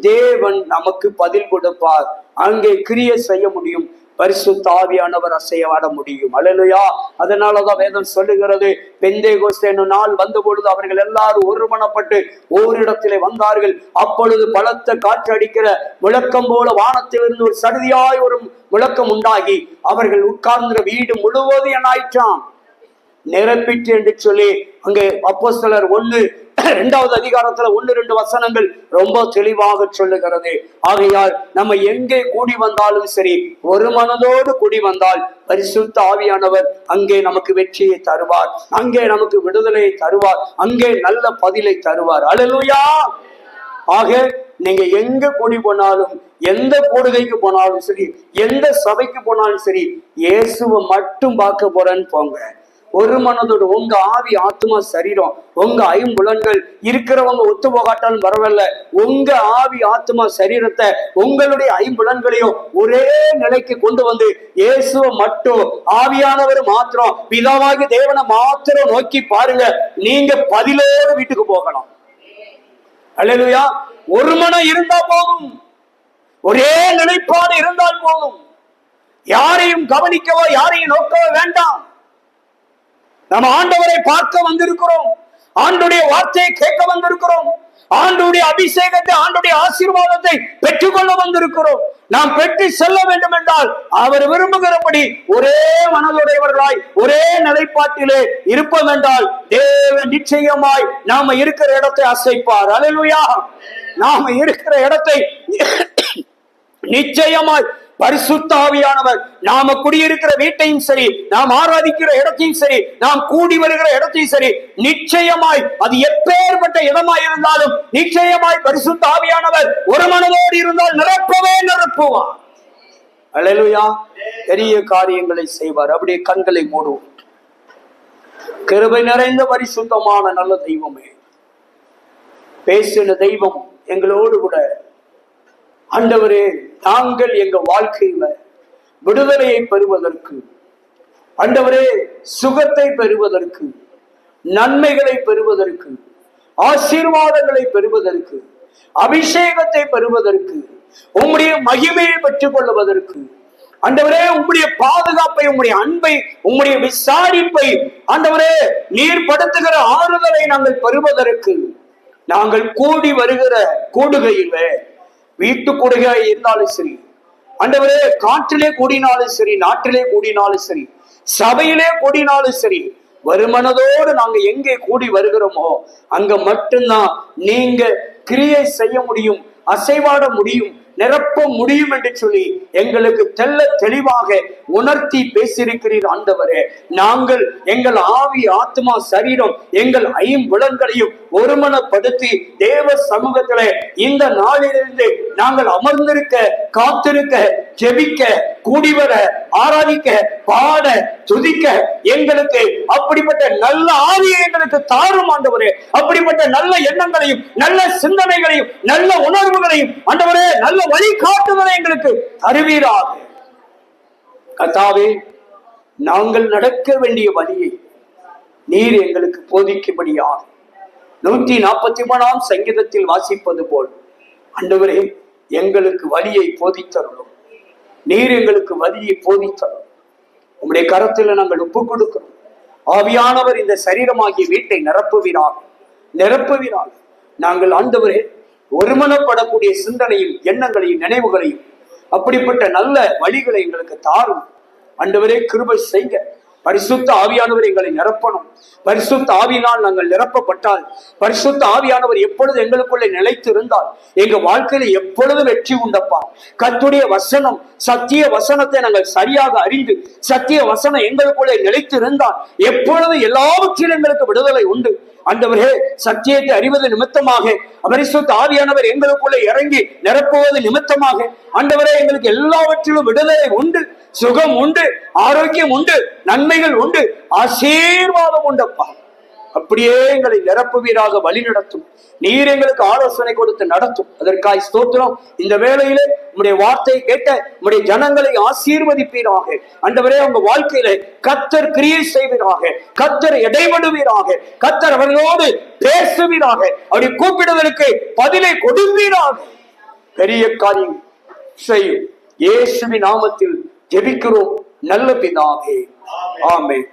தேவன் நமக்கு பதில் கொடுப்பார். அங்கே கிரியை செய்ய முடியும், பரிசுத்த ஆவியானவர் அசையாட முடியும். அல்லேலூயா. அதனாலதான் வேதம் சொல்லுகிறது, பெந்தேகோஸ்தே நாள் வந்த பொழுது அவர்கள் எல்லாரும் ஒருமனப்பட்டு ஓரிடத்திலே வந்தார்கள். அப்பொழுது பலத்த காற்று அடிக்கிற முழக்கம் போல வானத்திலிருந்து ஒரு சடுதியாய் ஒரு முழக்கம் உண்டாகி அவர்கள் உட்கார்ந்த வீடு முழுவதும் என்ன ஆயிற்றான்? நிரப்பிட்டு என்று சொல்லி அங்கே அப்போஸ்தலர் 1:2 அதிகாரத்துல 1-2 வசனங்கள் ரொம்ப தெளிவாக சொல்லுகிறது. ஆகையால் நம்ம எங்கே கூடி வந்தாலும் சரி, ஒரு மனதோடு கூடி வந்தால் பரிசுத்த ஆவியானவர் அங்கே நமக்கு வெற்றியை தருவார், அங்கே நமக்கு விடுதலையை தருவார், அங்கே நல்ல பதிலை தருவார். அல்லேலூயா. ஆக நீங்க எங்க கூடி போனாலும், எந்த கூடுகைக்கு போனாலும் சரி, எந்த சபைக்கு போனாலும் சரி, இயேசுவை மட்டும் பார்க்க போறேன்னு போங்க. ஒரு மனதோடு உங்க ஆவி ஆத்மா சரீரம் உங்க ஐம்புலன்கள் இருக்கிறவங்க ஒத்து போகாட்டாலும் பரவாயில்ல, உங்க ஆவி ஆத்மா சரீரத்தை உங்களுடைய ஐம்புலன்களையும் ஒரே நிலைக்கு கொண்டு வந்து இயேசுவை மட்டும், ஆவியானவர் மாத்திரம், பிதாவாகி தேவனை மாத்திரம் நோக்கி பாருங்க. நீங்க பதிலோடு வீட்டுக்கு போகலாம். அல்லேலூயா. ஒரு மனம் இருந்தா போதும், ஒரே நிலைப்பாடு இருந்தால் போதும். யாரையும் கவனிக்கவோ யாரையும் நோக்கவோ வேண்டாம். நம்ம ஆண்டவரை பார்க்க வந்திருக்கிறோம், ஆண்டுடைய வார்த்தையை கேட்க வந்திருக்கிறோம், ஆண்டுடைய அபிஷேகத்தை, ஆண்டுடைய ஆசீர்வாதத்தை பெற்றுக்கொள்ள வந்திருக்கிறோம். நாம் பெற்று செல்ல வேண்டும் என்றால் அவர் விரும்புகிறபடி ஒரே மனதுடையவர்களாய் ஒரே நிலைப்பாட்டிலே இருப்போம் என்றால் தேவன் நிச்சயமாய் நாம இருக்கிற இடத்தை அசைப்பார். அல்லேலூயா. நாம இருக்கிற இடத்தை நிச்சயமாய் பரிசுத்த ஆவியானவர் நாம குடியிருக்கிற வீட்டையும் சரி, நாம் ஆராதிக்கிற இடத்தையும் சரி, நாம் கூடி வருகிற இடத்தையும் சரி, நிச்சயமாய் அது எப்பேற்பட்ட இடமாய் இருந்தாலும் நிச்சயமாய் பரிசுத்த ஆவியானவர் ஒரு மனதோடு இருந்தால் நிரப்பவே நிரப்புவார். அல்லேலூயா. பெரிய காரியங்களை செய்வார். அப்படியே கண்களை மூடுவோம். கிருபை நிறைந்த பரிசுத்தமான நல்ல தெய்வமே, பேசின தெய்வம் எங்களோடு கூட ஆண்டவரே, நாங்கள் எங்க வாழ்க்கையில விடுதலையை பெறுவதற்கு, ஆண்டவரே சுகத்தை பெறுவதற்கு, நன்மைகளை பெறுவதற்கு, ஆசீர்வாதங்களை பெறுவதற்கு, அபிஷேகத்தை பெறுவதற்கு, உம்முடைய மகிமையை பெற்றுக் கொள்வதற்கு, ஆண்டவரே உம்முடைய பாதுகாப்பை, உம்முடைய அன்பை, உம்முடைய விசாரிப்பை, ஆண்டவரே நீர் படுத்துகிற ஆறுதலை நாங்கள் பெறுவதற்கு, நாங்கள் கூடி வருகிற கூடுகையில, வீட்டு கூடுகையாக இருந்தாலும் சரி, ஆண்டவரே காற்றிலே கூடினாலும் சரி, நாட்டிலே கூடினாலும் சரி, சபையிலே கூடினாலும் சரி, வருமானதோடு நாங்க எங்கே கூடி வருகிறோமோ அங்க மட்டும்தான் நீங்க கிரியை செய்ய முடியும், அசைவாட முடியும், நிரப்ப முடியும் என்று சொல்லி எங்களுக்கு தெல்ல தெளிவாக உணர்த்தி பேசியிருக்கிறீர் ஆண்டவரே. நாங்கள் எங்கள் ஆவி, ஆத்மா, சரீரம், எங்கள் ஐம்புலன்களையும் ஒருமனப்படுத்தி தேவ சமூகத்திலே இந்த நாளிலிருந்து நாங்கள் அமர்ந்திருக்க, காத்திருக்க, ஜெபிக்க, கூடிவர, ஆராதிக்க, பாட, துதிக்க எங்களுக்கு அப்படிப்பட்ட நல்ல ஆவியை எங்களுக்கு தாரும் ஆண்டவரே. அப்படிப்பட்ட நல்ல எண்ணங்களையும், நல்ல சிந்தனைகளையும், நல்ல உணர்வுகளையும் ஆண்டவரே, நல்ல வழிகாட்டுதலை எங்களுக்கு அறிவீராக. கர்த்தாவே, நாங்கள் நடக்க வேண்டிய வழியை நீர் எங்களுக்கு போதிக்கும்படியாக 143ஆம் சங்கீதத்தில் வாசிப்பது போல் ஆண்டவரே எங்களுக்கு வழியை போதித்தருளும். நீர் எங்களுக்கு வழியை போதித்தருளும். உம்முடைய கரத்தில் நாங்கள் ஒப்புக் கொடுக்கிறோம். ஆவியானவர் இந்த சரீரமாகிய வீட்டை நிரப்புவீராக, நிரப்புவீராக. நாங்கள் ஆண்டவரே ஒருமனப்படக்கூடிய சிந்தனையும், எண்ணங்களையும், நினைவுகளையும், அப்படிப்பட்ட நல்ல வழிகளை எங்களுக்கு தாரும் ஆண்டவரே. கிருபை செய்க. பரிசுத்த ஆவியானவர் எங்களை நிரப்பணும். பரிசுத்த ஆவியினால் நாங்கள் நிரப்பப்பட்டால், பரிசுத்த ஆவியானவர் எப்பொழுது எங்களுக்குள்ளே நிலைத்து இருந்தால் எங்க வாழ்க்கையில எப்பொழுது வெற்றி உண்டப்பா. கர்த்தருடைய வசனம், சத்திய வசனத்தை நாங்கள் சரியாக அறிந்து, சத்திய வசனம் எங்களுக்குள்ளே நிலைத்து இருந்தால் எப்பொழுது எல்லாவற்றிலும் எங்களுக்கு விடுதலை உண்டு. ஆண்டவரே, சத்தியத்தை அறிவது நிமித்தமாக பரிசுத்த ஆவியானவர் எங்களுக்குள்ளே இறங்கி நிரப்புவது நிமித்தமாக ஆண்டவரே எங்களுக்கு எல்லாவற்றிலும் விடுதலை உண்டு, சுகம் உண்டு, ஆரோக்கியம் உண்டு, நன்மைகள் உண்டு, ஆசீர்வாதம் உண்டப்பா. அப்படியே எங்களை நிரப்புவீராக, வழி நடத்தும். நீர் எங்களுக்கு ஆலோசனை கொடுத்து நடத்தும். அதற்காய் ஸ்தோத்திரம். இந்த வேளையிலே உம்முடைய வார்த்தையை கேட்ட உம்முடைய ஜனங்களை ஆசீர்வதிப்பீராக. ஆண்டவரே, உங்க வாழ்க்கையில கர்த்தர் கிரியை செய்வீராக, கர்த்தர் இடைபடுவீராக, கர்த்தர் அவர்களோடு பேசுவீராக, அப்படி கூப்பிடுவதற்கு பதிலை கொடுப்பீராக. பெரிய காரியம் செய்யும். இயேசுவின் நாமத்தில் ஜெபிக்கிறோம் நல்ல பிதாவே. ஆமென்.